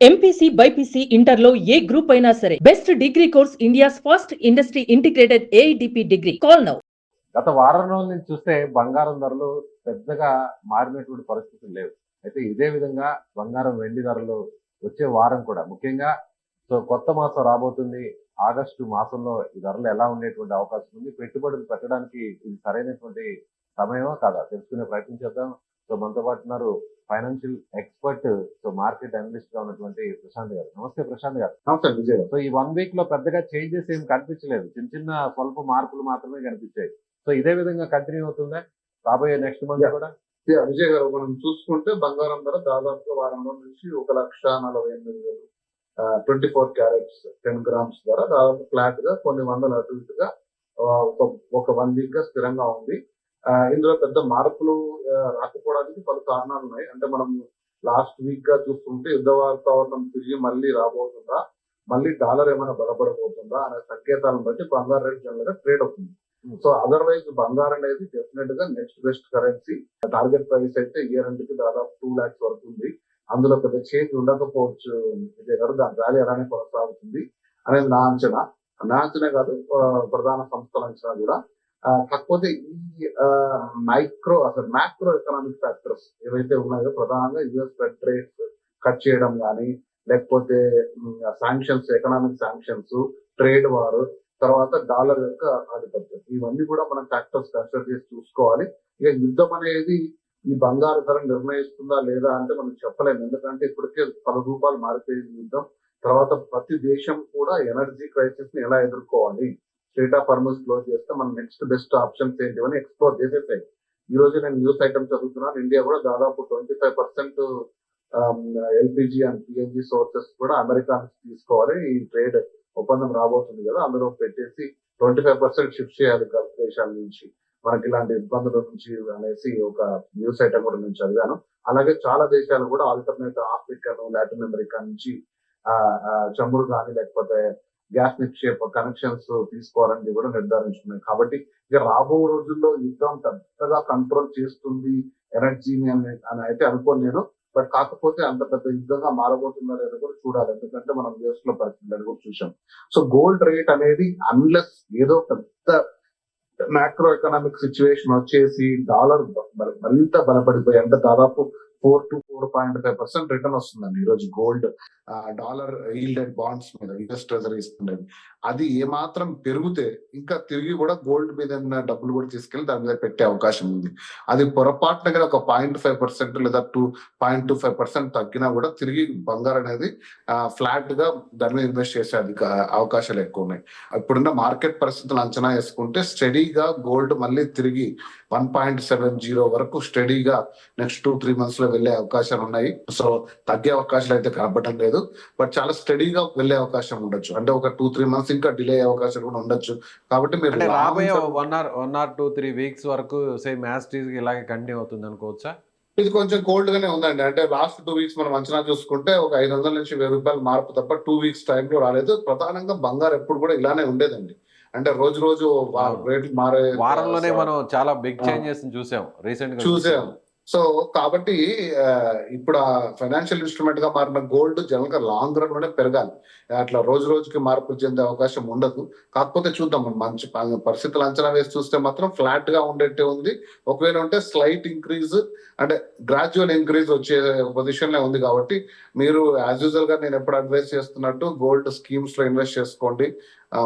MPC BiPC ఇంటర్లో ఏ group అయినా సరే best degree course India's first industry integrated AITP degree. Call now. గత వారం రోజుల నుంచి చూస్తే బంగారం ధరలు పెద్దగా మారినటువంటి పరిస్థితులు లేవు. అయితే ఇదే విధంగా బంగారం వెండి ధరలు వచ్చే వారం కూడా ముఖ్యంగా కొత్త మాసం రాబోతుంది. ఆగస్టు మాసంలో ఈ ధరలు ఎలా ఉండేటువంటి అవకాశం ఉంది, పెట్టుబడులు పెట్టడానికి ఇది సరైనటువంటి సమయమా కాదా తెలుసుకునే ప్రయత్నం చేద్దాం. మనతో పాటు ఉన్నారు ఫైనాన్షియల్ ఎక్స్పర్ట్, మార్కెట్ అనలిస్ట్ గా ఉన్నటువంటి ప్రశాంత్ గారు. నమస్తే ప్రశాంత్ గారు. నమస్తే విజయ్. ఈ 1 వీక్ లో పెద్దగా చేంజెస్ ఏం కనిపించలేదు, చిన్న చిన్న స్వల్ప మార్పులు మాత్రమే కనిపించాయి. ఇదే విధంగా కంటిన్యూ అవుతుందా రాబోయే నెక్స్ట్ మంత్ కూడా? విజయ్ గారు, మనం చూసుకుంటే బంగారం ధర దాదాపుగా వారంలో నుంచి 1,48,000 24 క్యారెట్స్ 10 గ్రామ్స్ ధర దాదాపు ఫ్లాట్ గా కొన్ని వందల అటు ఇటుగా ఒక 1 వీక్ గా స్థిరంగా ఉంది. ఇందులో పెద్ద మార్పులు రాకపోవడానికి పలు కారణాలు ఉన్నాయి. అంటే మనం లాస్ట్ వీక్ గా చూసుకుంటే యుద్ధ వాతావరణం తిరిగి మళ్ళీ రాబోతుందా, మళ్ళీ డాలర్ ఏమైనా బలపడబోతుందా అనే సంకేతాలను బట్టి బంగారు రేట్ జనరల్ గా ట్రేడ్ అవుతుంది. అదర్వైజ్ బంగారం అనేది డెఫినెట్ గా next best currency. Target price అయితే ఇయర్ ఎండ్ కి దాదాపు 2 lakhs వరకు ఉంది. అందులో పెద్ద చేంజ్ ఉండకపోవచ్చు ఇదే గారు, దాని వాల్యూ అలానే కొనసాగుతుంది అనేది నా అంచనా. నా అంచనా కాదు, ప్రధాన సంస్థల అంచనా కూడా. కాకపోతే ఈ మ్యాక్రో ఎకనామిక్ ఫ్యాక్టర్స్ ఏవైతే ఉన్నాయో, ప్రధానంగా యుఎస్ ఫెడ్ రేట్స్ కట్ చేయడం కానీ, లేకపోతే sanctions, economic sanctions, trade war, తర్వాత డాలర్ యొక్క ఆధిపత్యం, ఇవన్నీ కూడా మనం ఫ్యాక్టర్స్ కన్సిడర్ చేసి చూసుకోవాలి. ఇక యుద్ధం అనేది ఈ బంగారు ధర నిర్ణయిస్తుందా లేదా అంటే మనం చెప్పలేము. ఎందుకంటే ఇప్పటికే పలు రూపాలు మారిపోయింది యుద్ధం. తర్వాత ప్రతి దేశం కూడా ఎనర్జీ క్రైసిస్ ని ఎలా ఎదుర్కోవాలి, స్టేట్ ఆఫ్ హార్మోస్ క్లోజ్ చేస్తే మన నెక్స్ట్ బెస్ట్ ఆప్షన్స్ ఏంటి అని ఎక్స్ప్లోర్ చేసేసాయి. ఈ రోజు నేను న్యూస్ ఐటమ్ చదువుతున్నాను, ఇండియా కూడా దాదాపు 25% ఎల్పిజి అండ్ పిఎన్జి సోర్సెస్ కూడా అమెరికా నుంచి తీసుకోవాలి. ఈ ట్రేడ్ ఒప్పందం రాబోతుంది కదా, అందులో పెట్టేసి 25% షిఫ్ట్ చేయాలి గల్ఫ్ దేశాల నుంచి, మనకి ఇలాంటి ఇబ్బందుల నుంచి అనేసి ఒక న్యూస్ ఐటమ్ కూడా నేను చదివాను. అలాగే చాలా దేశాలు కూడా ఆల్టర్నేట్ ఆఫ్రికా, లాటిన్ అమెరికా నుంచి చమురు కానీ లేకపోతే గ్యాస్ నిక్షేప కనెక్షన్స్ తీసుకోవాలని కూడా నిర్ధారించుకున్నాయి. కాబట్టి ఇక రాబో రోజుల్లో యుద్ధం పెద్దగా కంట్రోల్ చేస్తుంది ఎనర్జీని అని అయితే అనుకోను నేను. బట్ కాకపోతే అంత పెద్ద యుద్ధంగా మారబోతుందా లేదా కూడా చూడాలి. ఎందుకంటే మనం యుఎస్ లో పరిస్థితులు కూడా చూసాం. గోల్డ్ రేట్ అనేది అన్లెస్ ఏదో పెద్ద మ్యాక్రో ఎకనామిక్ సిచ్యువేషన్ వచ్చేసి డాలర్ మరింత బలపడిపోయి, అంటే దాదాపు 4 to 4.5% రిటర్న్ వస్తుందండి ఈరోజు గోల్డ్ డాలర్ ఈల్డెడ్ బాండ్స్ మీద, యుఎస్ ట్రెజరీస్ ఉండేది. అది ఏమాత్రం పెరిగితే ఇంకా తిరిగి కూడా గోల్డ్ మీద ఉన్న డబ్బులు కూడా తీసుకెళ్లి దాని మీద పెట్టే అవకాశం ఉంది. అది పొరపాటున ఒక 0.5% లేదా 2.25% తగ్గినా కూడా తిరిగి బంగారం అనేది ఫ్లాట్ గా దాని మీద ఇన్వెస్ట్ చేసే అవకాశాలు ఎక్కువ ఉన్నాయి. ఇప్పుడున్న మార్కెట్ పరిస్థితులు అంచనా వేసుకుంటే స్టడీగా గోల్డ్ మళ్ళీ తిరిగి 1.70 వరకు స్టడీగా నెక్స్ట్ 2-3 months లో వెళ్లే అవకాశాలు ఉన్నాయి. తగ్గే అవకాశాలు అయితే కనపడటం లేదు, బట్ చాలా స్టడీగా వెళ్లే అవకాశం ఉండొచ్చు. అంటే ఒక 2-3 months ఇంకా డిలే అయ్యే అవకాశాలు కూడా ఉండొచ్చు. కాబట్టి మీరు రాబోయే 1 or 2-3 weeks వరకు సేమ్ యాజ్ ఇట్ ఈజ్ ఇలాగే కంటిన్యూ అవుతుంది అనుకోవచ్చా? ఇది కొంచెం కోల్డ్ గానే ఉందండి. అంటే లాస్ట్ 2 weeks మనం అంచనా చూసుకుంటే ఒక 500 నుంచి 1000 రూపాయలు మార్పు తప్ప 2 weeks టైంలో రాలేదు. ప్రధానంగా బంగారు ఎప్పుడు కూడా ఇలానే ఉండేదండి. అంటే రోజు రోజు రేట్లు మారే వారంలోనే మనం చాలా బిగ్ చేంజెస్ చూసాం రీసెంట్ గా చూసాం. కాబట్టి ఇప్పుడు ఆ ఫైనాన్షియల్ ఇన్స్ట్రుమెంట్ గా మారిన గోల్డ్ జనరల్ గా లాంగ్ రన్ లోనే పెరగాలి. అట్లా రోజు రోజుకి మార్పులు చెందే అవకాశం ఉండదు. కాకపోతే చూద్దాం, మంచి పరిస్థితులు అంచనా వేసి చూస్తే మాత్రం ఫ్లాట్ గా ఉండేట్టే ఉంది. ఒకవేళ ఉంటే స్లైట్ ఇంక్రీజ్, అంటే గ్రాడ్యువల్ ఇంక్రీజ్ వచ్చే పొజిషన్ లో ఉంది. కాబట్టి మీరు యాజ్ యూజువల్ గా నేను ఎప్పుడు అడ్వైస్ చేస్తున్నట్టు గోల్డ్ స్కీమ్స్ లో ఇన్వెస్ట్ చేసుకోండి.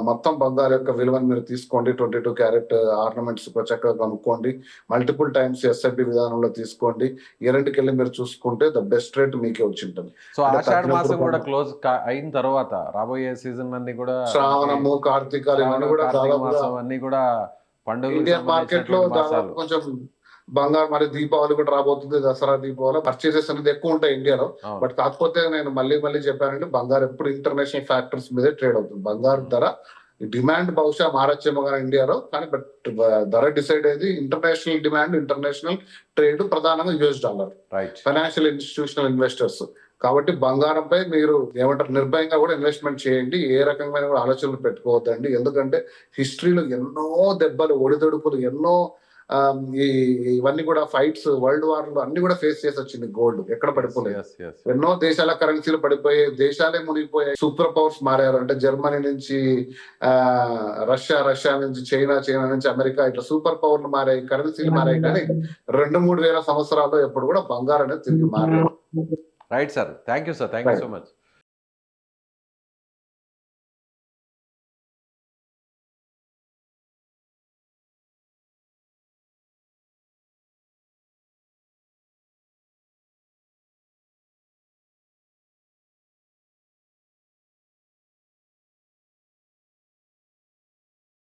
మొత్తం బంగారు యొక్క విలువను మీరు తీసుకోండి. 22 క్యారెట్ ఆర్నమెంట్స్ చక్కగా కనుక్కోండి. మల్టిపుల్ టైమ్స్ ఎస్ఐపి విధానంలో తీసుకోండి. ఇయర్కి వెళ్ళి మీరు చూసుకుంటే ద బెస్ట్ రేట్ మీకే వచ్చి ఉంటుంది. ఆషాఢ మాసం కూడా క్లోజ్ అయిన తర్వాత రాబోయే సీజన్ అన్ని కూడా శ్రావణము, కార్తీకాలు ఇవన్నీ కూడా అన్ని కూడా పండుగ ఇండియన్ మార్కెట్ లో దాదాపు కొంచెం బంగారు, మరి దీపావళి కూడా రాబోతుంది, దసరా దీపావళి పర్చేసెస్ అనేది ఎక్కువ ఉంటాయి ఇండియాలో. బట్ కాకపోతే నేను మళ్ళీ చెప్పానంటే బంగారు ఎప్పుడు ఇంటర్నేషనల్ ఫ్యాక్టర్స్ మీదే ట్రేడ్ అవుతుంది. బంగారు ధర డిమాండ్ బహుశా మారచ్చేమో కానీ ఇండియాలో, కానీ బట్ ధర డిసైడ్ అయ్యేది ఇంటర్నేషనల్ డిమాండ్, ఇంటర్నేషనల్ ట్రేడ్, ప్రధానంగా US dollar, financial institutional investors. కాబట్టి బంగారంపై మీరు ఏమంటారు నిర్భయంగా కూడా ఇన్వెస్ట్మెంట్ చేయండి. ఏ రకమైన కూడా ఆలోచనలు పెట్టుకోవద్దండి. ఎందుకంటే హిస్టరీలో ఎన్నో దెబ్బలు, ఒడిదొడుకులు, ఎన్నో ఇవన్నీ కూడా ఫైట్స్, వరల్డ్ వార్లు అన్ని కూడా ఫేస్ చేసి వచ్చింది గోల్డ్, ఎక్కడ పడిపోలేదు. ఎన్నో దేశాల కరెన్సీలు పడిపోయాయి, దేశాలే మునిగిపోయాయి. సూపర్ పవర్స్ మారారు. అంటే జర్మనీ నుంచి రష్యా నుంచి చైనా నుంచి అమెరికా, ఇట్లా సూపర్ పవర్లు మారాయి, కరెన్సీలు మారాయి. కానీ 2-3 వేల సంవత్సరాల్లో ఎప్పుడు కూడా బంగారం అనేది తిరిగి మారారు. Right sir, thank you sir, thank you so much.